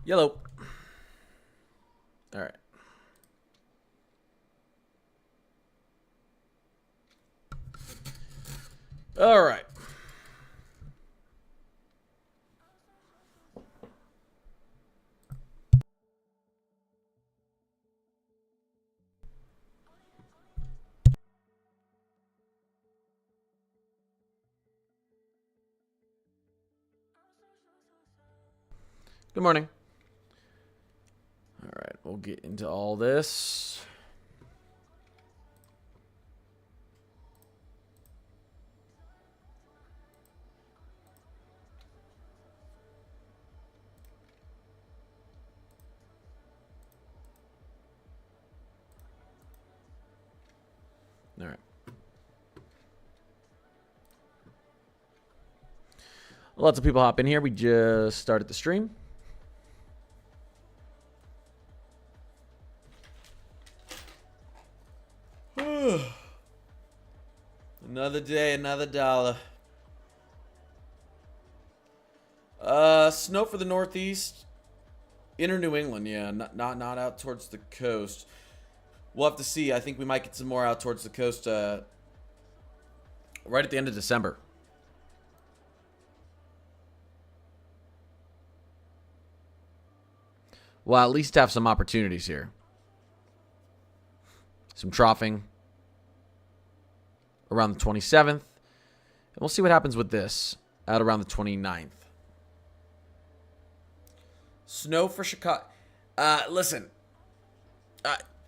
Yellow. All right. All right. Good morning. All right, we'll get into all this. All right. Lots of people hop in here. We just started the stream. Another day, another dollar. Snow for the Northeast. Inner New England, yeah. Not out towards the coast. We'll have to see. I think we might get some more out towards the coast right at the end of December. Well, at least have some opportunities here. Some troughing around the 27th. And we'll see what happens with this out around the 29th. Snow for Chicago. Listen.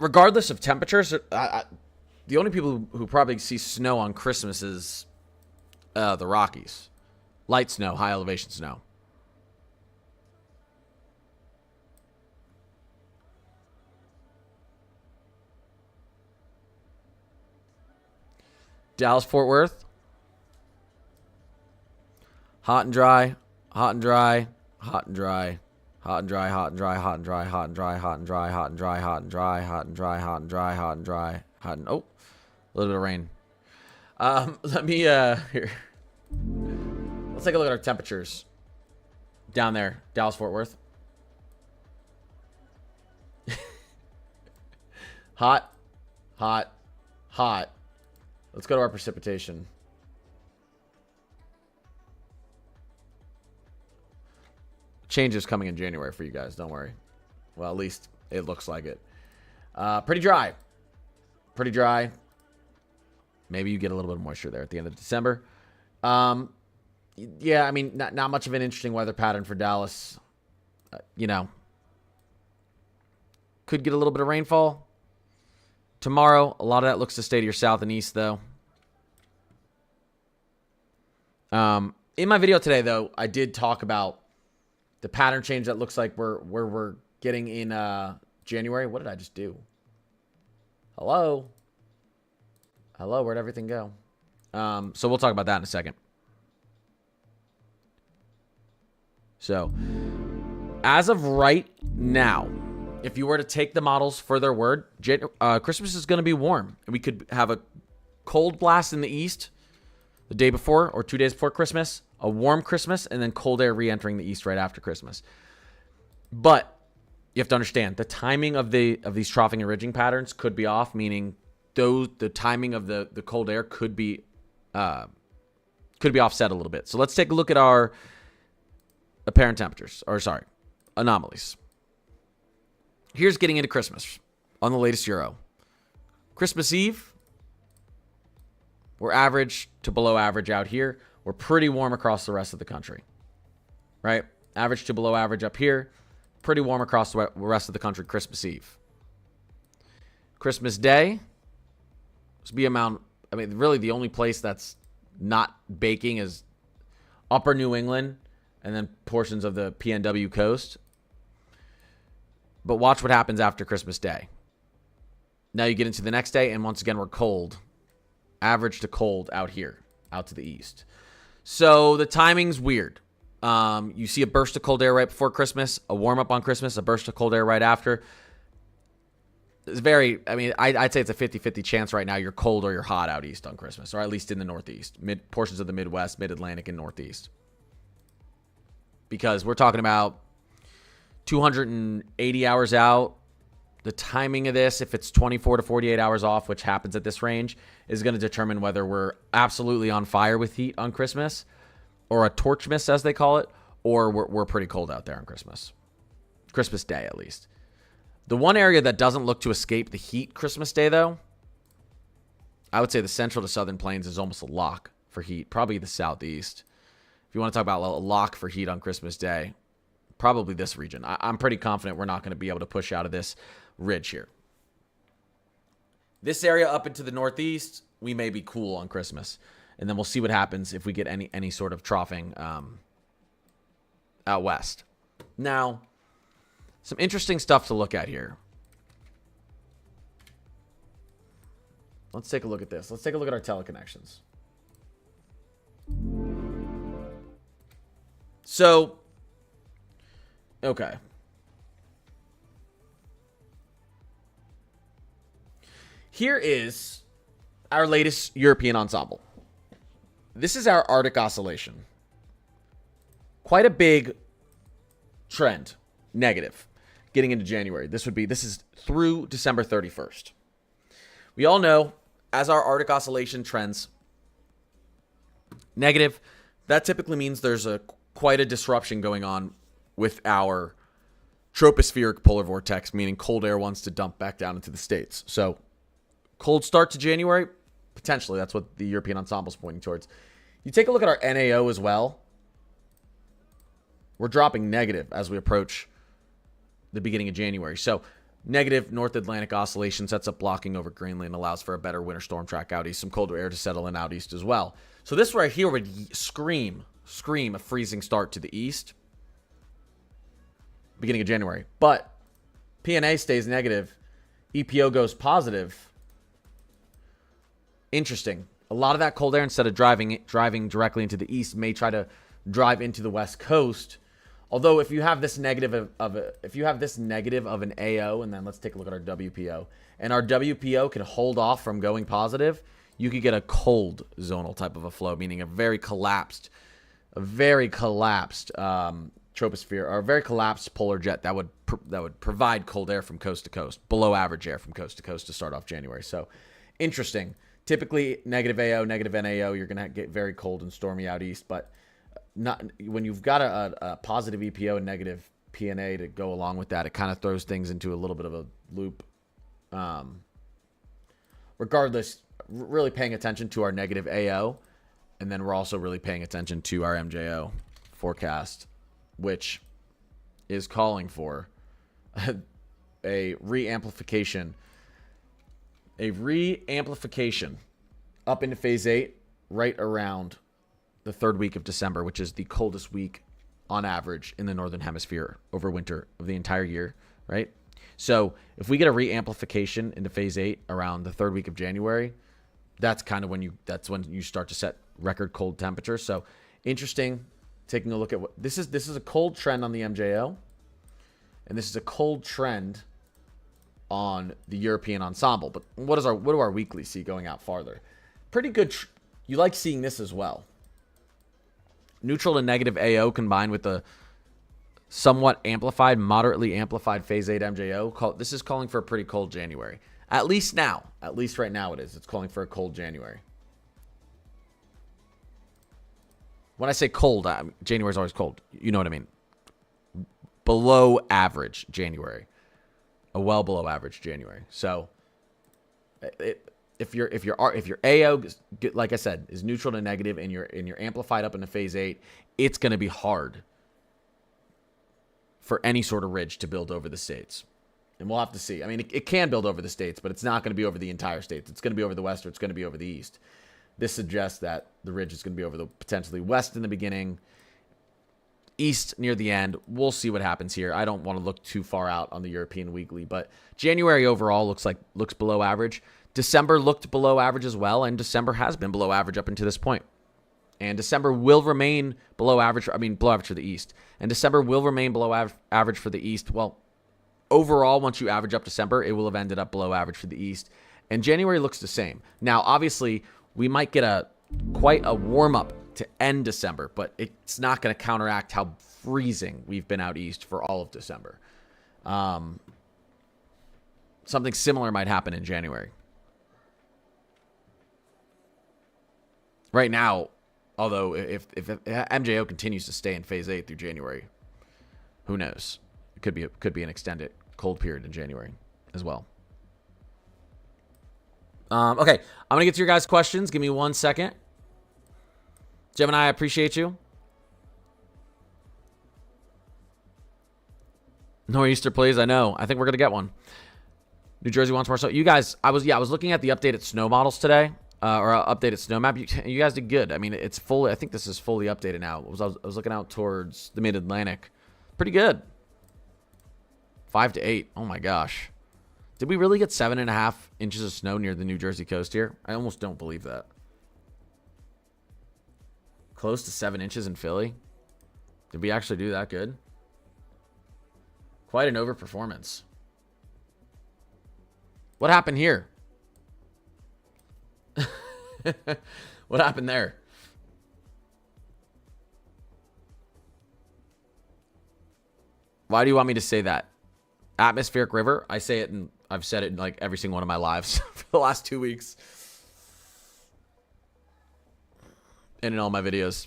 Regardless of temperatures, the only people who probably see snow on Christmas is the Rockies. Light snow, high elevation snow. Dallas, Fort Worth. Hot and dry, hot and dry, hot and dry. Hot and dry, hot and dry, hot and dry, hot and dry, hot and dry, hot and dry, hot and dry, hot and dry, hot and dry, hot and dry, hot and oh, a little bit of rain. Let me here. Let's take a look at our temperatures down there, Dallas, Fort Worth. Hot, hot, hot. Let's go to our precipitation. Changes coming in January for you guys. Don't worry. Well, at least it looks like it. Pretty dry. Pretty dry. Maybe you get a little bit of moisture there at the end of December. Yeah, I mean, not much of an interesting weather pattern for Dallas. You know, could get a little bit of rainfall tomorrow. A lot of that looks to stay to your south and east, though. In my video today, though, I did talk about the pattern change that looks like we're getting in January. What did I just do? Hello? Hello, where'd everything go? So we'll talk about that in a second. So, as of right now, if you were to take the models for their word, Christmas is going to be warm. And we could have a cold blast in the east the day before or 2 days before Christmas, a warm Christmas, and then cold air re-entering the east right after Christmas. But you have to understand, the timing of these troughing and ridging patterns could be off, meaning the timing of the cold air could be offset a little bit. So let's take a look at our apparent temperatures, anomalies. Here's getting into Christmas on the latest Euro. Christmas Eve, we're average to below average out here. We're pretty warm across the rest of the country, right? Average to below average up here. Pretty warm across the rest of the country Christmas Eve. Christmas Day, really the only place that's not baking is upper New England and then portions of the PNW coast. But watch what happens after Christmas Day. Now you get into the next day, and once again, we're cold. Average to cold out here, out to the east. So the timing's weird. You see a burst of cold air right before Christmas, a warm-up on Christmas, a burst of cold air right after. It's I'd say it's a 50-50 chance right now you're cold or you're hot out east on Christmas, or at least in the Northeast, portions of the Midwest, Mid-Atlantic, and Northeast. Because we're talking about 280 hours out. The timing of this, if it's 24 to 48 hours off, which happens at this range, is going to determine whether we're absolutely on fire with heat on Christmas, or a torch miss, as they call it, or we're pretty cold out there on Christmas. Christmas Day, at least. The one area that doesn't look to escape the heat Christmas Day, though, I would say the central to southern plains is almost a lock for heat. Probably the southeast. If you want to talk about a lock for heat on Christmas Day, probably this region. I'm pretty confident we're not going to be able to push out of this ridge here. This area up into the northeast, we may be cool on Christmas. And then we'll see what happens if we get any sort of troughing out west. Now, some interesting stuff to look at here. Let's take a look at this. Let's take a look at our teleconnections. So, okay. Here is our latest European ensemble. This is our Arctic oscillation. Quite a big trend, negative, getting into January. This is through December 31st. We all know, as our Arctic oscillation trends negative, that typically means there's quite a disruption going on with our tropospheric polar vortex, meaning cold air wants to dump back down into the States. So, cold start to January, potentially. That's what the European ensemble is pointing towards. You take a look at our NAO as well. We're dropping negative as we approach the beginning of January. So, negative North Atlantic oscillation sets up blocking over Greenland, allows for a better winter storm track out east, some colder air to settle in out east as well. So this right here would scream a freezing start to the east, beginning of January. But PNA stays negative, EPO goes positive. Interesting. A lot of that cold air, instead of driving directly into the east, may try to drive into the west coast. Although if you have this negative of an AO, and then let's take a look at our WPO, and our WPO can hold off from going positive, you could get a cold zonal type of a flow, meaning a very collapsed troposphere, or a very collapsed polar jet that would provide cold air from coast to coast, below average air from coast to coast to start off January. So interesting. Typically negative AO, negative NAO, you're gonna get very cold and stormy out east, but not when you've got a positive EPO and negative PNA to go along with that. It kind of throws things into a little bit of a loop. Regardless, really paying attention to our negative AO, and then we're also really paying attention to our MJO forecast, which is calling for a reamplification up into phase 8 right around the third week of December, which is the coldest week on average in the northern hemisphere over winter of the entire year, right? So if we get a reamplification into phase 8 around the third week of January, that's when you start to set record cold temperatures. So interesting, taking a look at what this is a cold trend on the MJO, and this is a cold trend on the European ensemble. But what do our weeklies see going out farther? Pretty good. You like seeing this as well. Neutral to negative AO combined with the somewhat amplified, moderately amplified phase 8 MJO. This is calling for a pretty cold January. At least right now it is. It's calling for a cold January. When I say cold, January is always cold. You know what I mean. Below average January. A well below average January. So if your AO, like I said, is neutral to negative, and you're amplified up into phase 8, it's going to be hard for any sort of ridge to build over the states. And we'll have to see. I mean, it can build over the states, but it's not going to be over the entire states. It's going to be over the west, or it's going to be over the east. This suggests that the ridge is going to be over the potentially west in the beginning, east near the end. We'll see what happens here. I don't want to look too far out on the European weekly, but January overall looks below average. December looked below average as well, and December has been below average up until this point. And December will remain below average. Below average for the east. And December will remain below average for the east. Well, overall, once you average up December, it will have ended up below average for the east. And January looks the same. Now, obviously, we might get quite a warm-up to end December, but it's not going to counteract how freezing we've been out east for all of December. Something similar might happen in January. Right now, although if MJO continues to stay in phase 8 through January, who knows? It could be an extended cold period in January as well. Okay, I'm going to get to your guys' questions. Give me 1 second. Gemini, I appreciate you. Nor'easter, please. I know. I think we're going to get one. New Jersey wants more snow. You guys, I was looking at the updated snow models today, or updated snow map. You guys did good. I mean, it's fully, I think this is fully updated now. I was looking out towards the mid-Atlantic. Pretty good. 5 to 8. Oh my gosh. Did we really get 7.5 inches of snow near the New Jersey coast here? I almost don't believe that. Close to 7 inches in Philly. Did we actually do that good? Quite an overperformance. What happened here? What happened there? Why do you want me to say that? Atmospheric river? I say it, and I've said it in like every single one of my lives for the last 2 weeks. And in all my videos.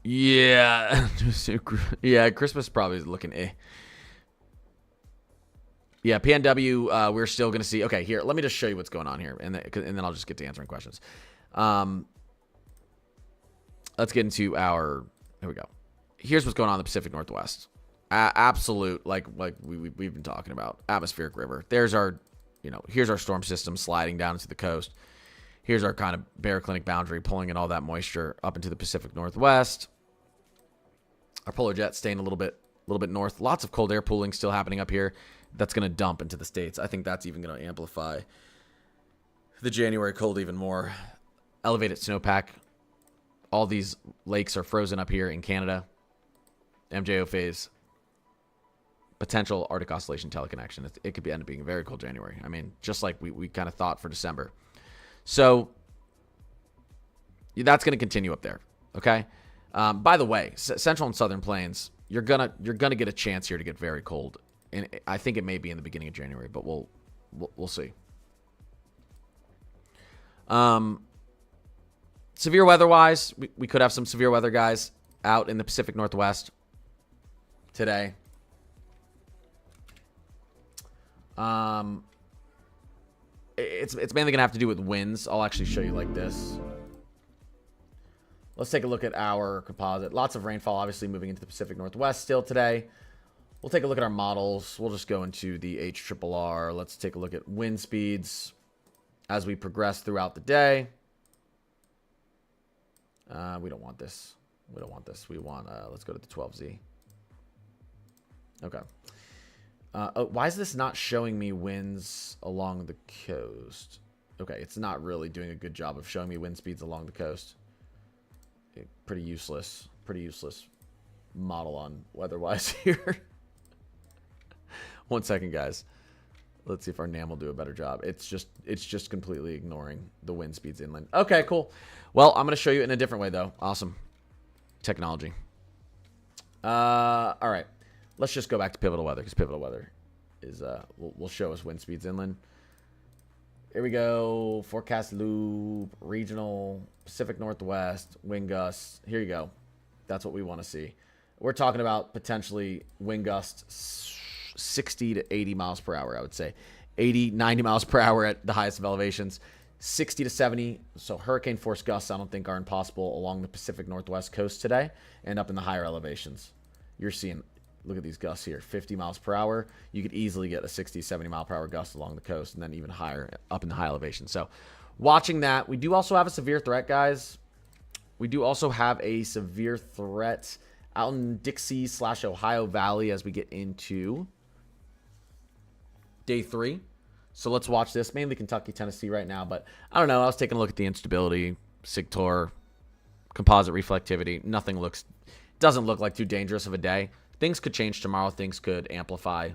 Yeah. Yeah, Christmas probably is looking eh. Yeah, PNW, we're still going to see. Okay, here, let me just show you what's going on here, and then I'll just get to answering questions. Let's get into our, here we go. Here's what's going on in the Pacific Northwest. Absolute, like we've been talking about, atmospheric river. There's our, here's our storm system sliding down into the coast. Here's our kind of baroclinic boundary, pulling in all that moisture up into the Pacific Northwest. Our polar jet staying a little bit north. Lots of cold air pooling still happening up here. That's going to dump into the states. I think that's even going to amplify the January cold even more. Elevated snowpack. All these lakes are frozen up here in Canada. MJO phase. Potential Arctic Oscillation teleconnection. It could end up being a very cold January. I mean, just like we kind of thought for December. So that's going to continue up there. Okay. By the way, Central and Southern Plains, you're gonna get a chance here to get very cold, and I think it may be in the beginning of January, but we'll see. Severe weather-wise, we could have some severe weather, guys, out in the Pacific Northwest today. It's mainly gonna have to do with winds. I'll actually show you like this. Let's take a look at our composite. Lots of rainfall, obviously, moving into the Pacific Northwest still today. We'll take a look at our models. We'll just go into the HRRR. Let's take a look at wind speeds as we progress throughout the day. We don't want this. We don't want this. We want, let's go to the 12Z. Okay. Why is this not showing me winds along the coast? Okay, it's not really doing a good job of showing me wind speeds along the coast. Pretty useless model on weather-wise here. 1 second, guys. Let's see if our NAM will do a better job. It's just completely ignoring the wind speeds inland. Okay, cool. Well, I'm going to show you in a different way, though. Awesome. Technology. All right. Let's just go back to pivotal weather, because pivotal weather is will show us wind speeds inland. Here we go. Forecast loop, regional, Pacific Northwest, wind gusts. Here you go. That's what we want to see. We're talking about potentially wind gusts 60 to 80 miles per hour, I would say. 80, 90 miles per hour at the highest of elevations. 60 to 70. So hurricane force gusts, I don't think, are impossible along the Pacific Northwest coast today and up in the higher elevations. You're seeing, look at these gusts here, 50 miles per hour. You could easily get a 60, 70 mile per hour gust along the coast and then even higher up in the high elevation. So watching that. We do also have a severe threat, guys. We do also have a severe threat out in Dixie / Ohio Valley as we get into day 3. So let's watch this. Mainly Kentucky, Tennessee right now. But I don't know. I was taking a look at the instability, SIGTOR, composite reflectivity. Nothing doesn't look like too dangerous of a day. Things could change tomorrow. Things could amplify.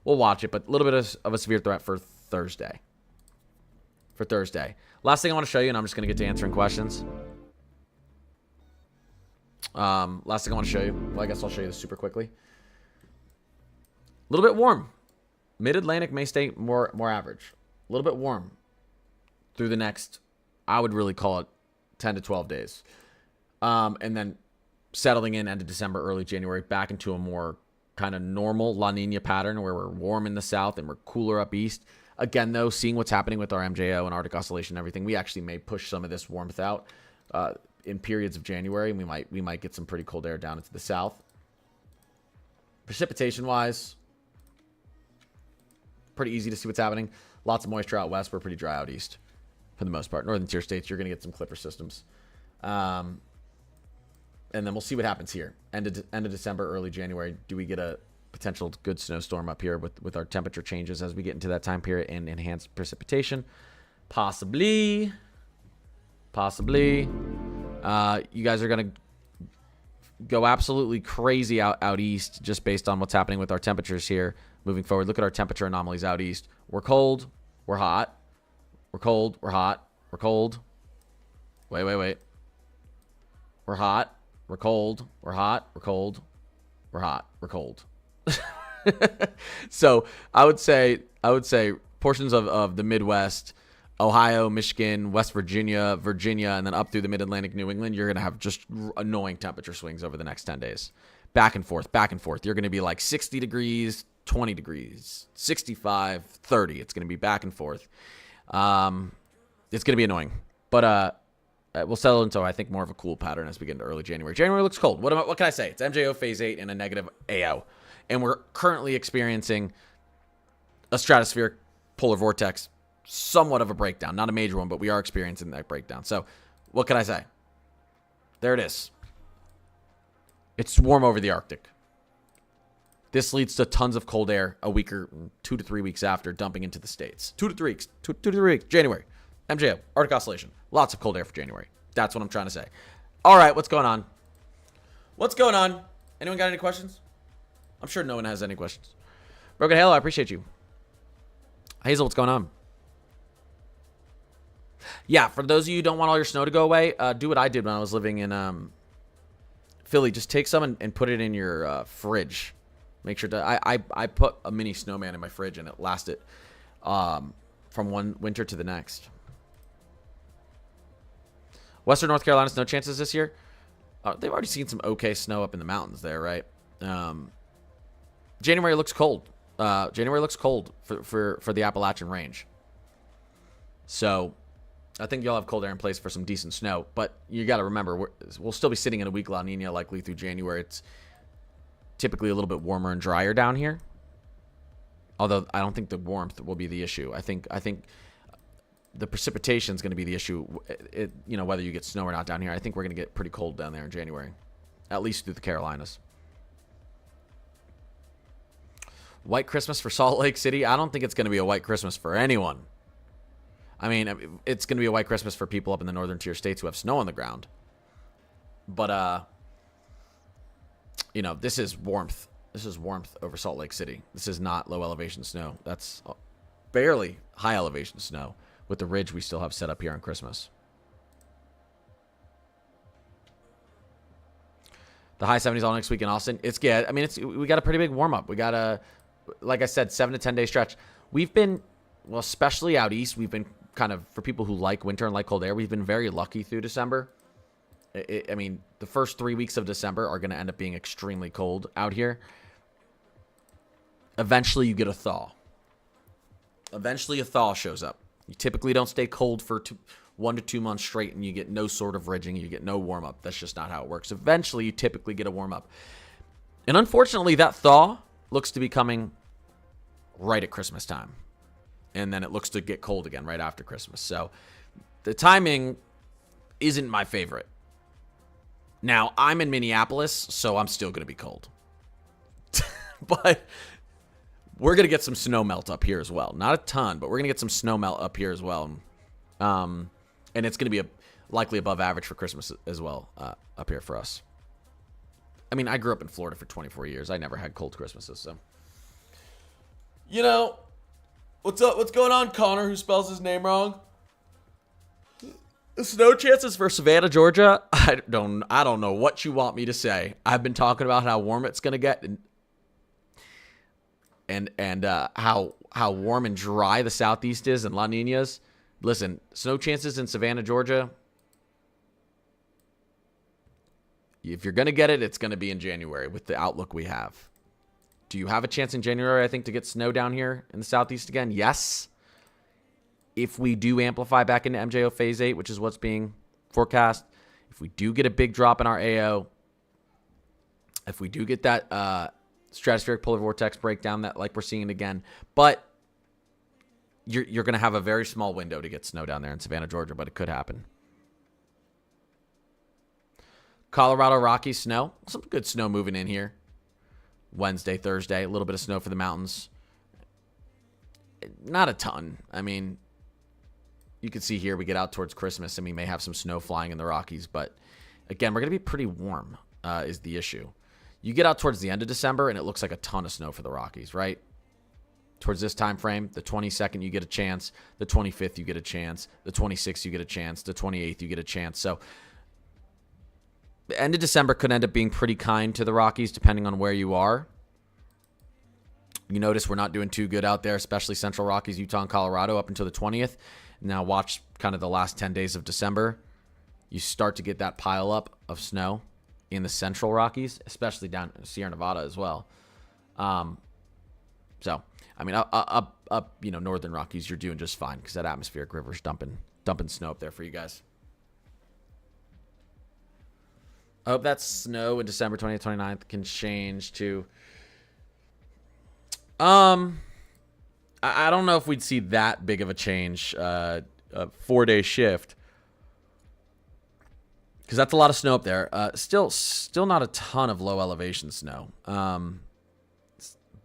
We'll watch it. But a little bit of a severe threat for Thursday. for Thursday. Last thing I want to show you, and I'm just going to get to answering questions. Last thing I want to show you. Well, I guess I'll show you this super quickly. A little bit warm. Mid-Atlantic may stay more average. A little bit warm through the next, I would really call it 10 to 12 days. And then settling in end of December, early January, back into a more kind of normal La Nina pattern where we're warm in the south and we're cooler up east. Again, though, seeing what's happening with our MJO and Arctic Oscillation and everything, we actually may push some of this warmth out in periods of January. And we might get some pretty cold air down into the south. Precipitation-wise, pretty easy to see what's happening. Lots of moisture out west. We're pretty dry out east for the most part. Northern tier states, you're going to get some clipper systems. And then we'll see what happens here. End of December, early January. Do we get a potential good snowstorm up here with our temperature changes as we get into that time period and enhanced precipitation? Possibly. You guys are going to go absolutely crazy out east just based on what's happening with our temperatures here moving forward. Look at our temperature anomalies out east. We're cold. We're hot. We're cold. We're hot. We're cold. Wait. We're hot. We're cold. We're hot. We're cold. We're hot. We're cold. So I would say portions of the Midwest, Ohio, Michigan, West Virginia, and then up through the Mid-Atlantic, New England, you're going to have just annoying temperature swings over the next 10 days. Back and forth. You're going to be like 60 degrees, 20 degrees, 65, 30. It's going to be back and forth. It's going to be annoying. But we'll settle into, I think, more of a cool pattern as we get into early January. January looks cold. What can I say? It's MJO phase 8 and a negative AO. And we're currently experiencing a stratospheric polar vortex, somewhat of a breakdown. Not a major one, but we are experiencing that breakdown. So what can I say? There it is. It's warm over the Arctic. This leads to tons of cold air a week or 2 to 3 weeks after dumping into the States. 2 to 3 weeks. 2 to 3 weeks. January. MJO. Arctic Oscillation. Lots of cold air for January. That's what I'm trying to say. All right. What's going on? Anyone got any questions? I'm sure no one has any questions. Broken Halo, I appreciate you. Hazel, what's going on? Yeah, for those of you who don't want all your snow to go away, do what I did when I was living in Philly. Just take some and put it in your fridge. Make sure to... I put a mini snowman in my fridge, and it lasted from one winter to the next. Western North Carolina, snow chances this year? They've already seen some okay snow up in the mountains there, right? January looks cold. January looks cold for the Appalachian Range. So I think you'll have cold air in place for some decent snow. But you got to remember, we'll still be sitting in a weak La Nina likely through January. It's typically a little bit warmer and drier down here. Although I don't think the warmth will be the issue. I think the precipitation is going to be the issue. Whether you get snow or not down here. I think we're going to get pretty cold down there in January, at least through the Carolinas. White Christmas for Salt Lake City? I don't think it's going to be a white Christmas for anyone. I mean, it's going to be a white Christmas for people up in the northern tier states who have snow on the ground. But, this is warmth. This is warmth over Salt Lake City. This is not low elevation snow. That's barely high elevation snow with the ridge we still have set up here on Christmas. The high 70s all next week in Austin. We got a pretty big warm up. We got a, like I said, 7 to 10 day stretch. We've been, especially out east, we've been kind of, for people who like winter and like cold air, we've been very lucky through December. The first 3 weeks of December are going to end up being extremely cold out here. Eventually you get a thaw. Eventually a thaw shows up. You typically don't stay cold for 1 to 2 months straight and you get no sort of ridging. You get no warm up. That's just not how it works. Eventually you typically get a warm up. And unfortunately that thaw looks to be coming right at Christmas time. And then it looks to get cold again right after Christmas. So the timing isn't my favorite. Now, I'm in Minneapolis, so I'm still going to be cold. But we're going to get some snow melt up here as well. Not a ton, but we're going to get some snow melt up here as well. And it's going to be likely above average for Christmas as well up here for us. I grew up in Florida for 24 years. I never had cold Christmases, so. What's up? What's going on, Connor, who spells his name wrong? Snow chances for Savannah, Georgia. I don't know what you want me to say. I've been talking about how warm it's gonna get, and how warm and dry the Southeast is and La Nina's. Listen, snow chances in Savannah, Georgia. If you're gonna get it, it's gonna be in January with the outlook we have. Do you have a chance in January, I think, to get snow down here in the Southeast again? Yes. If we do amplify back into MJO Phase 8, which is what's being forecast, if we do get a big drop in our AO, if we do get that stratospheric polar vortex breakdown that like we're seeing again, but you're going to have a very small window to get snow down there in Savannah, Georgia, but it could happen. Colorado Rockies snow. Some good snow moving in here. Wednesday, Thursday, a little bit of snow for the mountains. Not a ton. I mean, you can see here we get out towards Christmas and we may have some snow flying in the Rockies. But again, we're going to be pretty warm is the issue. You get out towards the end of December and it looks like a ton of snow for the Rockies, right? Towards this time frame, the 22nd you get a chance, the 25th you get a chance, the 26th you get a chance, the 28th you get a chance. So the end of December could end up being pretty kind to the Rockies depending on where you are. You notice we're not doing too good out there, especially Central Rockies, Utah, and Colorado up until the 20th. Now watch kind of the last 10 days of December. You start to get that pile up of snow in the Central Rockies, especially down in Sierra Nevada as well. So, I mean, up, Northern Rockies, you're doing just fine because that atmospheric river's dumping snow up there for you guys. I hope that snow in December 20th, 29th can change to... I don't know if we'd see that big of a change, a 4-day shift, because that's a lot of snow up there. Still not a ton of low elevation snow,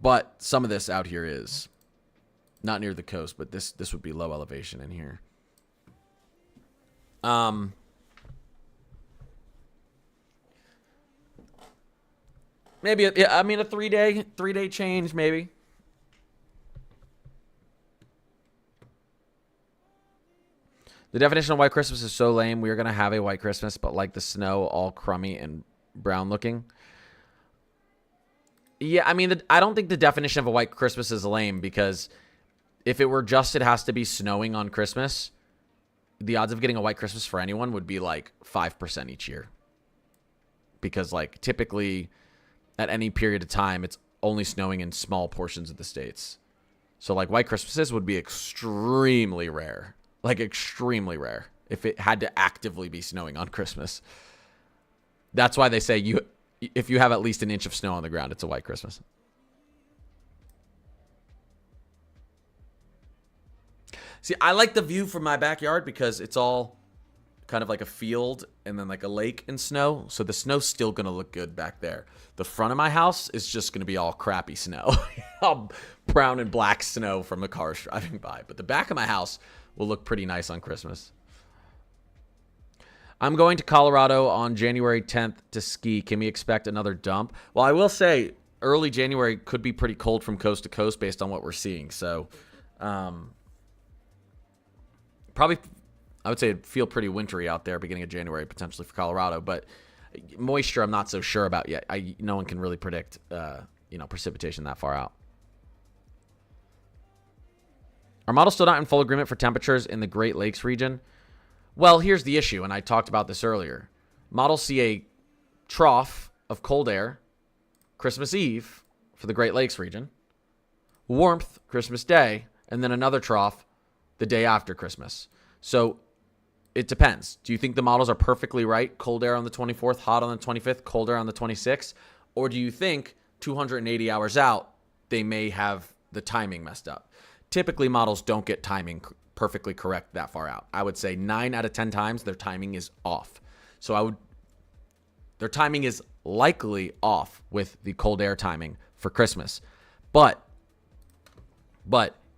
but some of this out here is not near the coast, but this would be low elevation in here. Maybe a 3-day change maybe. The definition of white Christmas is so lame. We are going to have a white Christmas, but like the snow, all crummy and brown looking. Yeah, I mean, I don't think the definition of a white Christmas is lame because if it were just it has to be snowing on Christmas, the odds of getting a white Christmas for anyone would be like 5% each year. Because like typically at any period of time, it's only snowing in small portions of the states. So like white Christmases would be extremely rare. Like extremely rare if it had to actively be snowing on Christmas. That's why they say if you have at least an inch of snow on the ground, it's a white Christmas. See, I like the view from my backyard because it's all kind of like a field and then like a lake and snow. So the snow's still going to look good back there. The front of my house is just going to be all crappy snow. All brown and black snow from the cars driving by. But the back of my house will look pretty nice on Christmas. I'm going to Colorado on January 10th to ski. Can we expect another dump? Well, I will say early January could be pretty cold from coast to coast based on what we're seeing. So probably I would say it'd feel pretty wintry out there beginning of January potentially for Colorado. But moisture I'm not so sure about yet. No one can really predict precipitation that far out. Are models still not in full agreement for temperatures in the Great Lakes region? Well, here's the issue, and I talked about this earlier. Models see a trough of cold air Christmas Eve for the Great Lakes region, warmth Christmas Day, and then another trough the day after Christmas. So it depends. Do you think the models are perfectly right? Cold air on the 24th, hot on the 25th, cold air on the 26th? Or do you think 280 hours out, they may have the timing messed up? Typically, models don't get timing perfectly correct that far out. I would say 9 out of 10 times their timing is off. So their timing is likely off with the cold air timing for Christmas. But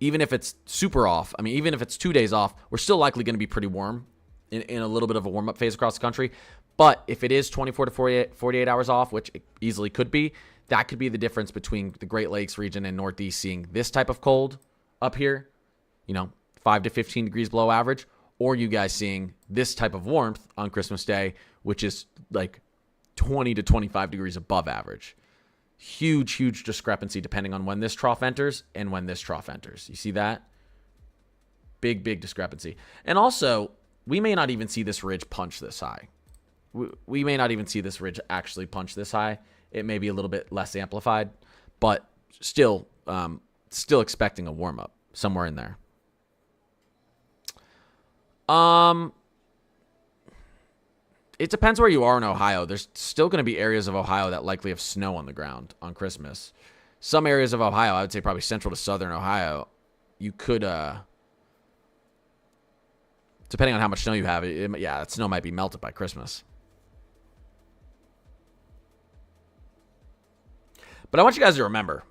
even if it's super off, I mean, even if it's 2 days off, we're still likely going to be pretty warm in a little bit of a warm-up phase across the country. But if it is 24 to 48 hours off, which it easily could be, that could be the difference between the Great Lakes region and Northeast seeing this type of cold up here, 5 to 15 degrees below average, or you guys seeing this type of warmth on Christmas Day, which is like 20 to 25 degrees above average. Huge discrepancy depending on when this trough enters and when this trough enters. You see that? Big discrepancy. And also, we may not even see this ridge punch this high. We may not even see this ridge actually punch this high. It may be a little bit less amplified, but still expecting a warm-up somewhere in there. It depends where you are in Ohio. There's still going to be areas of Ohio that likely have snow on the ground on Christmas. Some areas of Ohio, I would say probably central to southern Ohio, you could, depending on how much snow you have, that snow might be melted by Christmas. But I want you guys to remember,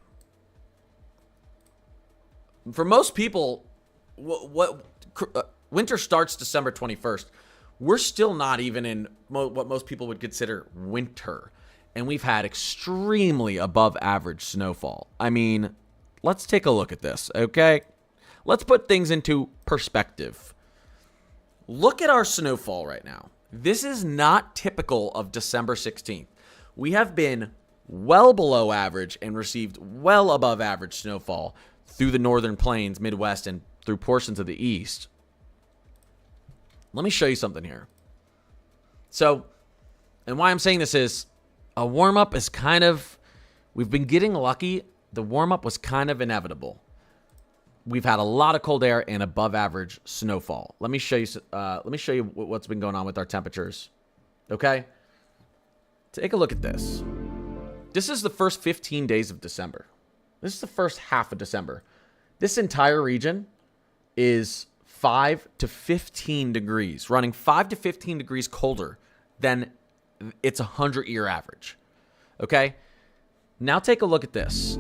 for most people, winter starts December 21st. We're still not even in what most people would consider winter. And we've had extremely above average snowfall. I mean, let's take a look at this, okay? Let's put things into perspective. Look at our snowfall right now. This is not typical of December 16th. We have been well below average and received well above average snowfall through the northern plains, Midwest, and through portions of the East. Let me show you something here. So, and why I'm saying this is, a warm-up is we've been getting lucky. The warm-up was kind of inevitable. We've had a lot of cold air and above average snowfall. Let me show you what's been going on with our temperatures. Okay? Take a look at this. This is the first 15 days of December. This is the first half of December. This entire region is 5 to 15 degrees, running 5 to 15 degrees colder than its 100-year average. Okay? Now take a look at this.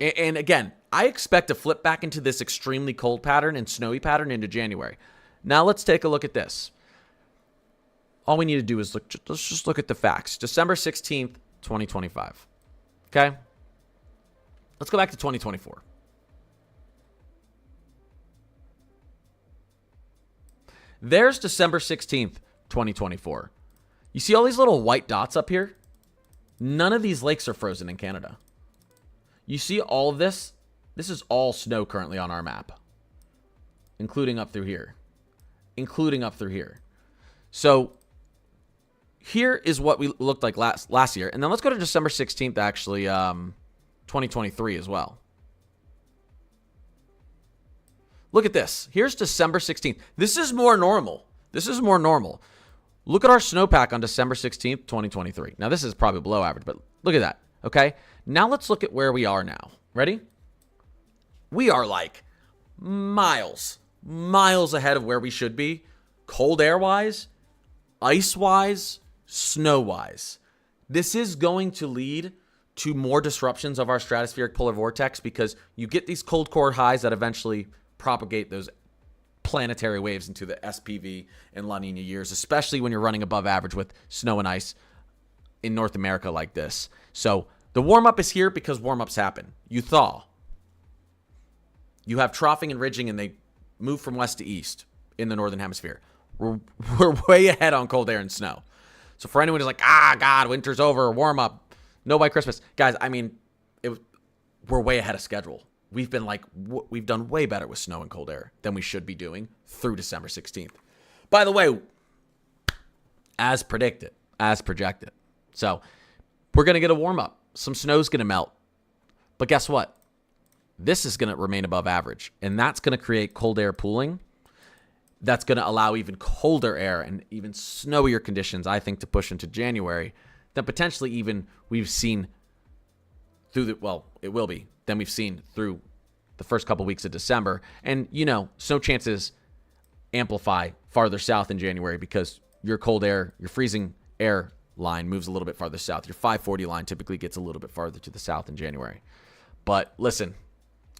And again, I expect to flip back into this extremely cold pattern and snowy pattern into January. Now let's take a look at this. All we need to do is let's just look at the facts. December 16th, 2025. Okay? Let's go back to 2024. There's December 16th, 2024. You see all these little white dots up here? None of these lakes are frozen in Canada. You see all of this? This is all snow currently on our map, including up through here. So here is what we looked like last year. And then let's go to December 16th, actually, 2023 as well. Look at this. Here's December 16th. This is more normal. Look at our snowpack on December 16th, 2023. Now, this is probably below average, but look at that. Okay? Now, let's look at where we are now. Ready? We are like miles ahead of where we should be. Cold air-wise, ice-wise, snow-wise. This is going to lead to more disruptions of our stratospheric polar vortex because you get these cold core highs that eventually propagate those planetary waves into the SPV and La Nina years, especially when you're running above average with snow and ice in North America like this. So the warm-up is here because warm-ups happen. You thaw. You have troughing and ridging, and they move from west to east in the northern hemisphere. We're way ahead on cold air and snow. So for anyone who's like, God, winter's over, warm-up, no by Christmas. Guys, I mean, we're way ahead of schedule. We've done way better with snow and cold air than we should be doing through December 16th. By the way, as predicted, as projected. So we're going to get a warm up. Some snow's going to melt. But guess what? This is going to remain above average. And that's going to create cold air pooling. That's going to allow even colder air and even snowier conditions, I think, to push into January than potentially even we've seen it will be, than we've seen through the first couple weeks of December. And, snow chances amplify farther south in January because your cold air, your freezing air line moves a little bit farther south. Your 540 line typically gets a little bit farther to the south in January. But listen,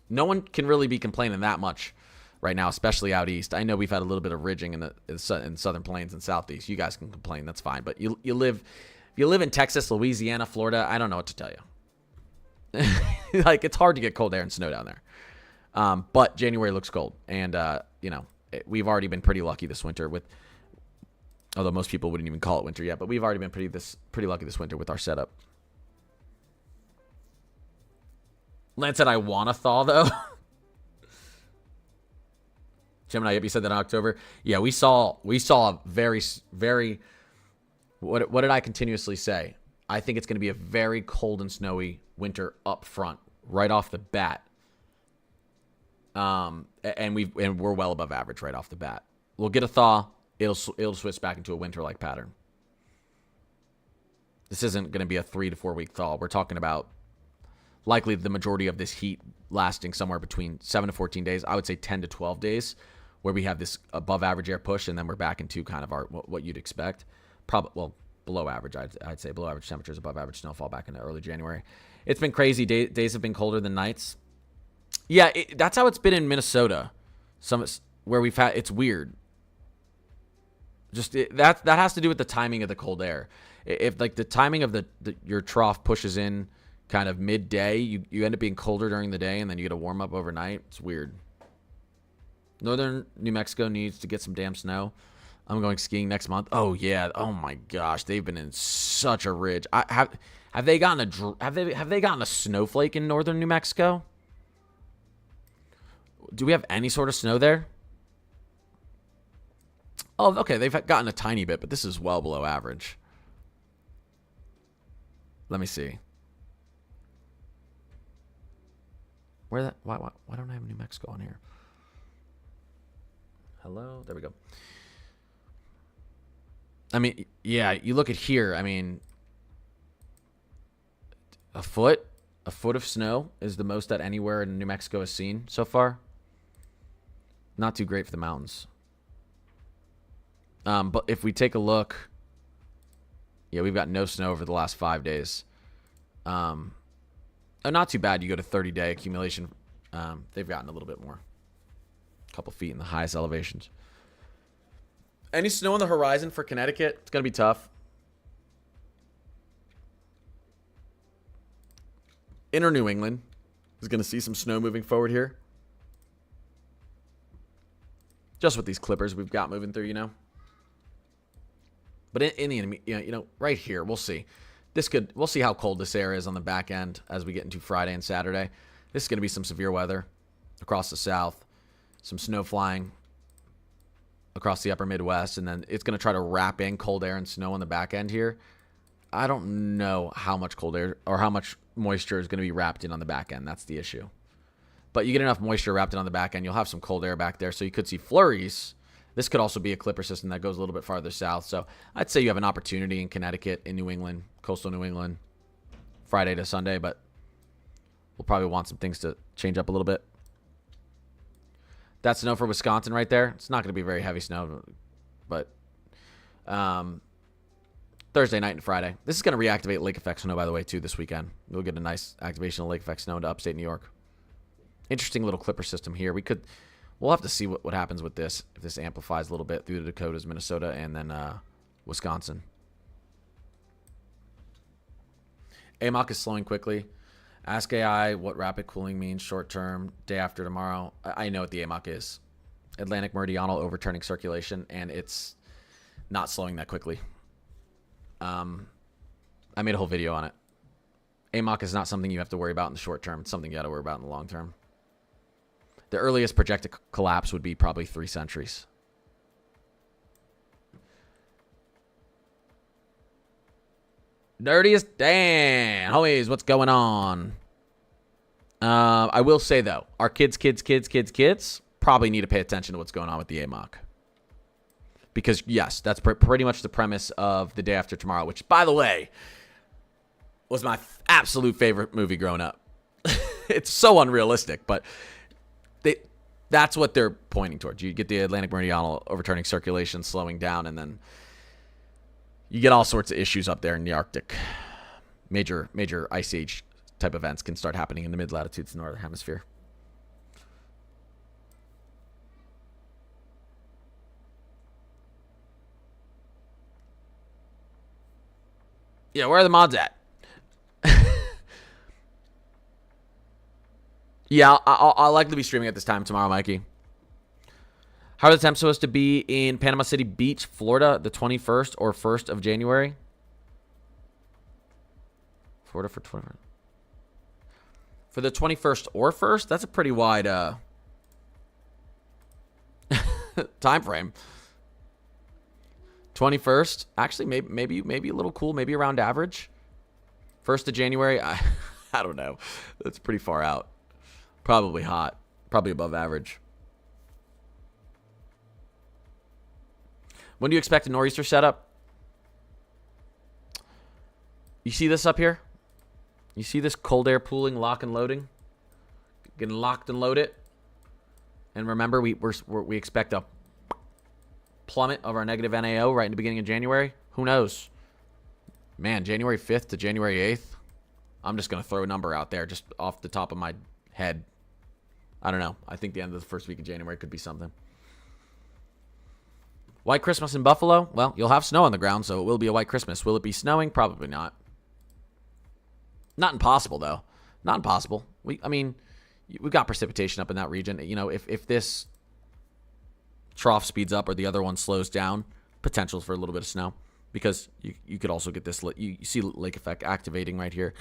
no one can really be complaining that much right now, especially out east. I know we've had a little bit of ridging in the southern plains and southeast. You guys can complain. That's fine. But if you live in Texas, Louisiana, Florida, I don't know what to tell you. Like, it's hard to get cold air and snow down there. But January looks cold. And, we've already been pretty lucky this winter with, although most people wouldn't even call it winter yet, but we've already been pretty lucky this winter with our setup. Lance said, I want to thaw, though. Gemini, you said that in October. Yeah, we saw a very, very, what did I continuously say? I think it's going to be a very cold and snowy winter up front, right off the bat. And we're well above average right off the bat. We'll get a thaw. It'll switch back into a winter-like pattern. This isn't going to be a 3 to 4 week thaw. We're talking about likely the majority of this heat lasting somewhere between 7 to 14 days. I would say 10 to 12 days, where we have this above average air push, and then we're back into kind of our what you'd expect. Probably below average. I'd say below average temperatures, above average snowfall back in early January. It's been crazy. Days have been colder than nights. Yeah, that's how it's been in Minnesota. Where we've had, it's weird. Just that has to do with the timing of the cold air. If like the timing of your trough pushes in kind of midday, you end up being colder during the day, and then you get a warm up overnight. It's weird. Northern New Mexico needs to get some damn snow. I'm going skiing next month. Oh yeah. Oh my gosh, they've been in such a ridge. Have they gotten a snowflake in northern New Mexico? Do we have any sort of snow there? Oh, okay. They've gotten a tiny bit, but this is well below average. Let me see. Why don't I have New Mexico on here? Hello? There we go. I mean, yeah, you look at here. I mean, a foot of snow is the most that anywhere in New Mexico has seen so far. Not too great for the mountains. But if we take a look, yeah, we've got no snow over the last 5 days. Not too bad. You go to 30-day accumulation. They've gotten a little bit more. A couple feet in the highest elevations. Any snow on the horizon for Connecticut? It's going to be tough. Inner New England is going to see some snow moving forward here. Just with these clippers we've got moving through, you know. But in the, right here, we'll see. We'll see how cold this air is on the back end as we get into Friday and Saturday. This is going to be some severe weather across the south. Some snow flying across the upper Midwest, and then it's going to try to wrap in cold air and snow on the back end here. I don't know how much cold air or how much moisture is going to be wrapped in on the back end. That's the issue. But you get enough moisture wrapped in on the back end, you'll have some cold air back there, so you could see flurries. This could also be a clipper system that goes a little bit farther south. So I'd say you have an opportunity in Connecticut, in New England, coastal New England, Friday to Sunday, but we'll probably want some things to change up a little bit. That's snow for Wisconsin right there. It's not going to be very heavy snow, but Thursday night and Friday. This is going to reactivate lake effect snow, by the way, too, this weekend. We'll get a nice activation of lake effect snow into upstate New York. Interesting little clipper system here. We'll have to see what happens with this, if this amplifies a little bit through the Dakotas, Minnesota, and then Wisconsin. AMOC is slowing quickly. Ask AI what rapid cooling means short term, day after tomorrow. I know what the AMOC is. Atlantic Meridional overturning circulation, and it's not slowing that quickly. I made a whole video on it. AMOC is not something you have to worry about in the short term. It's something you got to worry about in the long term. The earliest projected collapse would be probably 3 centuries. Dirtiest Dan. Homies, what's going on? I will say, though, our kids probably need to pay attention to what's going on with the AMOC. Because, yes, that's pretty much the premise of The Day After Tomorrow, which, by the way, was my absolute favorite movie growing up. It's so unrealistic, but that's what they're pointing towards. You get the Atlantic Meridional overturning circulation slowing down, and then you get all sorts of issues up there in the Arctic. Major ice age type events can start happening in the mid-latitudes in the northern hemisphere. Yeah, where are the mods at? Yeah, I'll likely be streaming at this time tomorrow, Mikey. How are the temps supposed to be in Panama City Beach, Florida, the 21st or 1st of January? Florida for 21st. For the 21st or 1st? That's a pretty wide time frame. 21st, actually, maybe a little cool, maybe around average. 1st of January, I don't know. That's pretty far out. Probably hot. Probably above average. When do you expect a nor'easter setup? You see this up here? You see this cold air pooling, lock and loading? Getting locked and loaded. And remember, we expect a plummet of our negative NAO right in the beginning of January. Who knows? Man, January 5th to January 8th. I'm just going to throw a number out there just off the top of my head. I don't know. I think the end of the first week of January could be something. White Christmas in Buffalo? Well, you'll have snow on the ground, so it will be a white Christmas. Will it be snowing? Probably not. Not impossible, though. Not impossible. I mean, we've got precipitation up in that region. You know, if this trough speeds up or the other one slows down, potential for a little bit of snow. Because you could also get this. You see lake effect activating right here.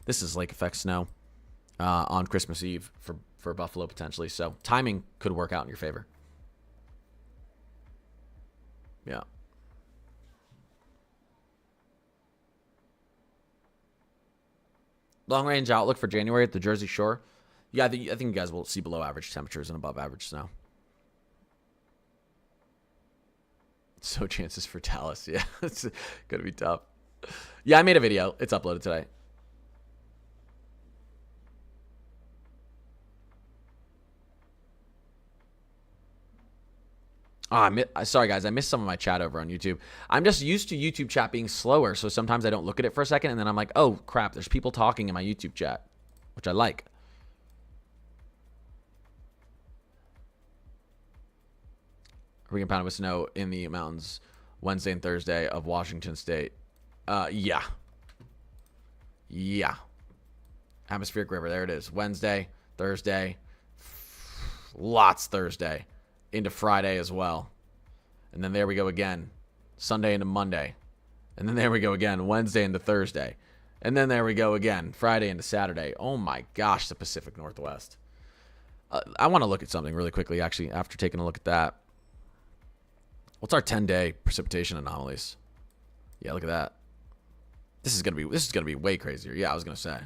This is lake effect snow on Christmas Eve for Buffalo potentially. So timing could work out in your favor. Yeah. Long range outlook for January at the Jersey Shore. Yeah, I think you guys will see below average temperatures and above average snow. So chances for Dallas. Yeah, it's going to be tough. Yeah, I made a video. It's uploaded today. Sorry, guys. I missed some of my chat over on YouTube. I'm just used to YouTube chat being slower, so sometimes I don't look at it for a second, and then I'm like, oh, crap, there's people talking in my YouTube chat, which I like. Are we going to pound with snow in the mountains Wednesday and Thursday of Washington State? Yeah. Yeah. Atmospheric river. There it is. Wednesday, Thursday. Lots Thursday. Into Friday as well. And then there we go again. Sunday into Monday. And then there we go again. Wednesday into Thursday. And then there we go again. Friday into Saturday. Oh my gosh, the Pacific Northwest. I want to look at something really quickly, actually, after taking a look at that. What's our 10-day precipitation anomalies? Yeah, look at that. This is gonna be way crazier. Yeah, I was gonna say.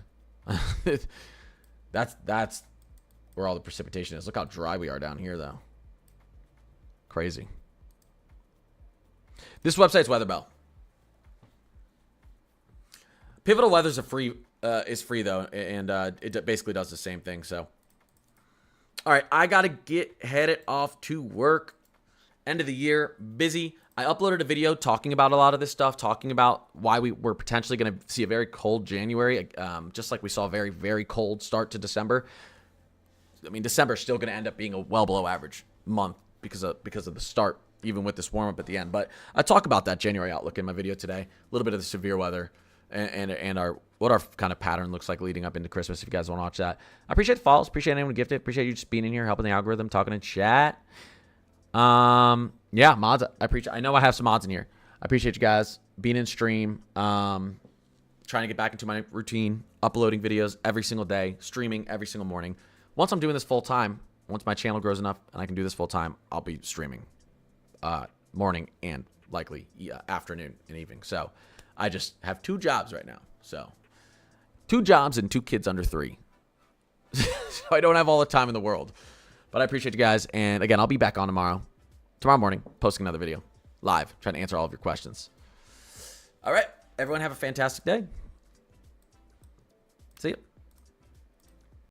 that's where all the precipitation is. Look how dry we are down here, though. Crazy. This website's Weather Bell. Pivotal Weather's free though, and it basically does the same thing. So, all right, I gotta get headed off to work. End of the year, busy. I uploaded a video talking about a lot of this stuff, talking about why we were potentially going to see a very cold January, just like we saw a very, very cold start to December. I mean, December is still going to end up being a well below average month because of the start, even with this warm up at the end. But I talk about that January outlook in my video today. A little bit of the severe weather and what our kind of pattern looks like leading up into Christmas. If you guys want to watch that, I appreciate the follows. Appreciate anyone who gifted. Appreciate you just being in here, helping the algorithm, talking in chat. Yeah, mods. I know I have some mods in here. I appreciate you guys being in stream. Trying to get back into my routine, uploading videos every single day, streaming every single morning. Once I'm doing this full time, once my channel grows enough and I can do this full time, I'll be streaming, morning and likely afternoon and evening. So I just have 2 jobs right now. So 2 jobs and 2 kids under 3. So I don't have all the time in the world. But I appreciate you guys. And again, I'll be back on tomorrow morning, posting another video live, trying to answer all of your questions. All right. Everyone have a fantastic day. See you.